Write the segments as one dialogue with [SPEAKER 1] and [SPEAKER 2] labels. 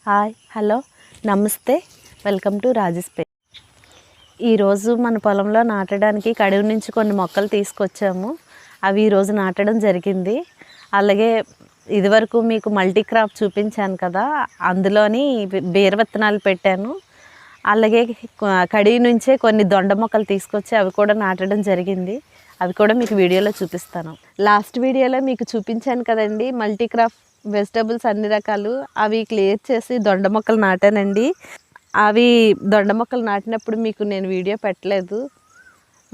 [SPEAKER 1] Hi hello నమస్తే welcome to Rajesh pay. ఈరోజు మన పొలంలో నాటడానికి కడుగు నుంచి కొన్ని మొక్కలు తీసుకొచ్చాము. అవి ఈరోజు నాటడం జరిగింది. అలాగే ఇదివరకు మీకు మల్టీ క్రాప్ చూపించాను కదా, అందులోని బీర విత్తనాలు పెట్టాను. అలాగే కడిగి నుంచే కొన్ని దొండ మొక్కలు తీసుకొచ్చి అవి కూడా నాటడం జరిగింది. అవి కూడా మీకు వీడియోలో చూపిస్తాను. లాస్ట్ వీడియోలో మీకు చూపించాను కదండి మల్టీ క్రాప్ వెజిటబుల్స్ అన్ని రకాలు. అవి క్లియర్ చేసి దొండ మొక్కలు నాటానండి. అవి దొండ మొక్కలు నాటినప్పుడు మీకు నేను వీడియో పెట్టలేదు.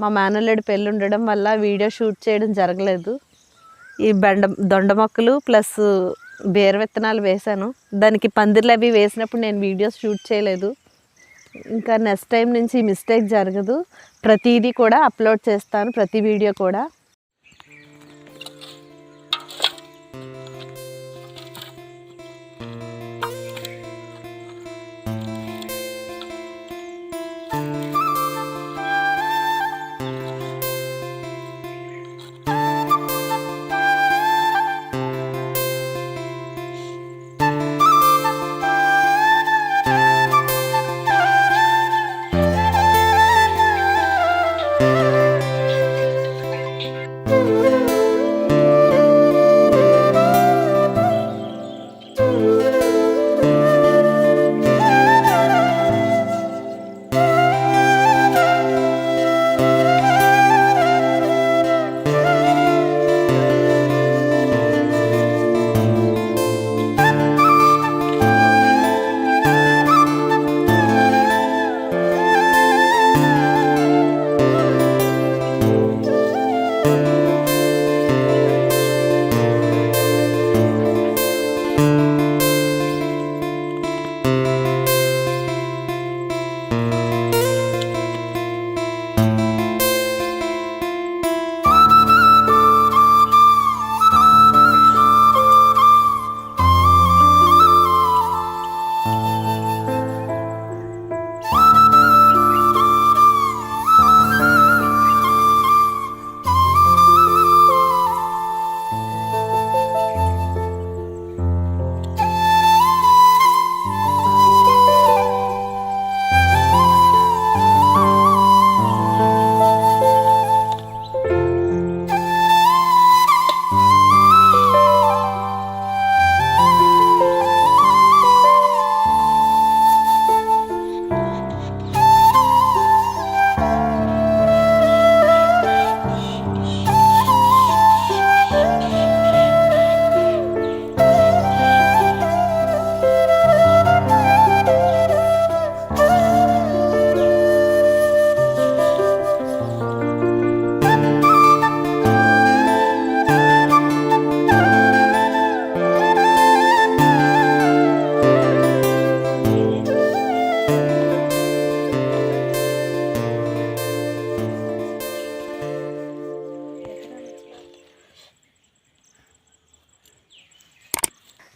[SPEAKER 1] మా మేనల్లుడి పెళ్ళి ఉండడం వల్ల వీడియో షూట్ చేయడం జరగలేదు. ఈ దొండ మొక్కలు ప్లస్ బీర విత్తనాలు వేశాను. దానికి పందిర్లు అవి వేసినప్పుడు నేను వీడియోస్ షూట్ చేయలేదు. ఇంకా నెక్స్ట్ టైం నుంచి మిస్టేక్ జరగదు. ప్రతిదీ కూడా అప్లోడ్ చేస్తాను, ప్రతి వీడియో కూడా.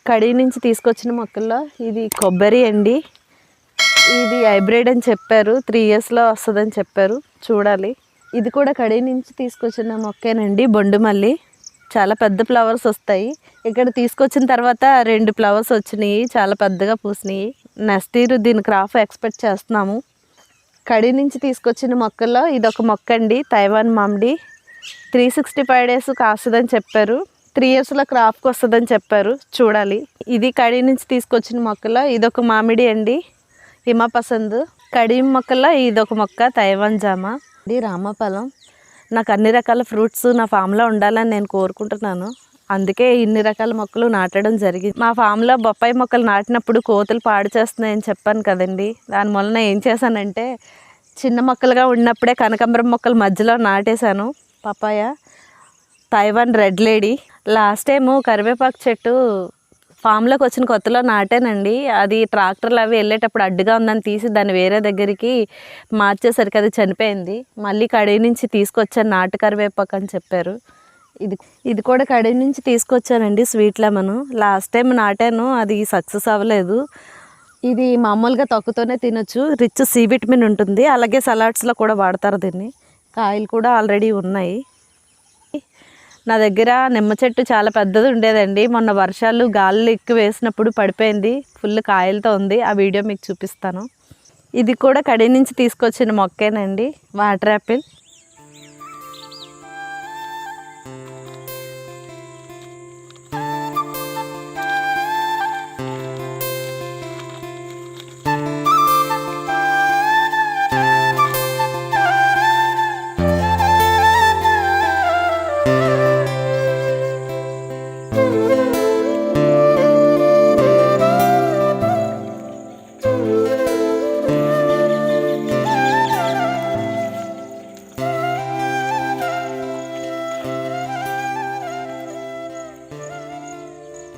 [SPEAKER 1] కడిగి నుంచి తీసుకొచ్చిన మొక్కల్లో ఇది కొబ్బరి అండి. ఇది హైబ్రిడ్ అని చెప్పారు, 3 yearsలో వస్తుందని చెప్పారు. చూడాలి. ఇది కూడా కడిగి నుంచి తీసుకొచ్చిన మొక్కేనండి, బొండుమల్లి. చాలా పెద్ద ఫ్లవర్స్ వస్తాయి. ఇక్కడ తీసుకొచ్చిన తర్వాత 2 ఫ్లవర్స్ వచ్చినాయి, చాలా పెద్దగా పూసినాయి. నెక్స్ట్ ఇయర్ దీని క్రాప్ ఎక్స్పెక్ట్ చేస్తున్నాము. కడిగి నుంచి తీసుకొచ్చిన మొక్కల్లో ఇదొక మొక్క అండి, తైవాన్ మామిడి. 365 days కాస్తుందని చెప్పారు. 3 yearsలో క్రాప్కి వస్తుందని చెప్పారు. చూడాలి. ఇది కడిగి నుంచి తీసుకొచ్చిన మొక్కలో ఇదొక మామిడి అండి, హిమపసంద్. కడిగి మొక్కల్లో ఇదొక మొక్క, తైవాన్ జామ. ఇది రామఫలం. నాకు అన్ని రకాల ఫ్రూట్స్ నా ఫామ్లో ఉండాలని నేను కోరుకుంటున్నాను. అందుకే ఇన్ని రకాల మొక్కలు నాటడం జరిగింది. మా ఫామ్లో బొప్పాయి మొక్కలు నాటినప్పుడు కోతులు పాడు చేస్తున్నాయని చెప్పాను కదండి. దానివల్ల ఏం చేశానంటే చిన్న మొక్కలుగా ఉన్నప్పుడే కనకాంబరం మొక్కలు మధ్యలో నాటేశాను. Papaya, Taiwan red lady. Last time కరివేపాకు చెట్టు ఫామ్లోకి వచ్చిన కొత్తలో నాటానండి. అది ట్రాక్టర్లు అవి వెళ్ళేటప్పుడు అడ్డుగా ఉందని తీసి దాన్ని వేరే దగ్గరికి మార్చేసరికి అది చనిపోయింది. మళ్ళీ కడిగి నుంచి తీసుకొచ్చాను, నాటు కరివేపాకు అని చెప్పారు. ఇది కూడా కడిగి నుంచి తీసుకొచ్చానండి, స్వీట్ లెమన్. లాస్ట్ టైం నాటాను, అది సక్సెస్ అవ్వలేదు. ఇది మామూలుగా తొక్కతోనే తినొచ్చు, రిచ్ సి విటమిన్ ఉంటుంది. అలాగే సలాడ్స్లో కూడా వాడతారు దీన్ని. కాయలు కూడా ఆల్రెడీ ఉన్నాయి. నా దగ్గర నిమ్మ చెట్టు చాలా పెద్దది ఉండేదండి. మొన్న వర్షాలు గాలులు ఎక్కువ వేసినప్పుడు పడిపోయింది. ఫుల్ కాయలతో ఉంది. ఆ వీడియో మీకు చూపిస్తాను. ఇది కూడా కడి నుంచి తీసుకొచ్చిన మొక్కేనండి, వాటర్ యాపిల్.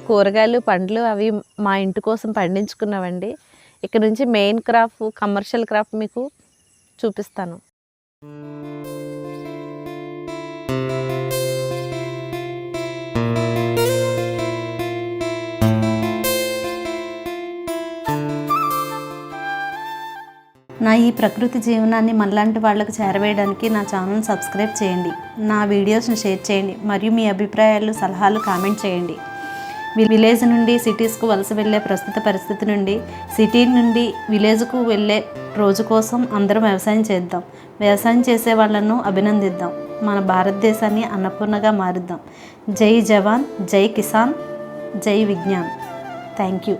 [SPEAKER 1] కూరగాయలు పండ్లు అవి మా ఇంటి కోసం పండించుకున్నామండి. ఇక్కడ నుంచి మెయిన్ క్రాప్, కమర్షియల్ క్రాప్ మీకు చూపిస్తాను.
[SPEAKER 2] నా ఈ ప్రకృతి జీవనాన్ని మనలాంటి వాళ్ళకు చేరవేయడానికి నా ఛానల్ సబ్స్క్రైబ్ చేయండి, నా వీడియోస్ని షేర్ చేయండి, మరియు మీ అభిప్రాయాలు సలహాలు కామెంట్ చేయండి. విలేజ్ నుండి సిటీస్కు వలస వెళ్ళే ప్రస్తుత పరిస్థితి నుండి, సిటీ నుండి విలేజ్కు వెళ్ళే రోజు కోసం అందరం వ్యవసాయం చేద్దాం. వ్యవసాయం చేసే వాళ్ళను అభినందిద్దాం. మన భారతదేశాన్ని అన్నపూర్ణగా మారుద్దాం. జై జవాన్, జై కిసాన్, జై విజ్ఞాన్. Thank you.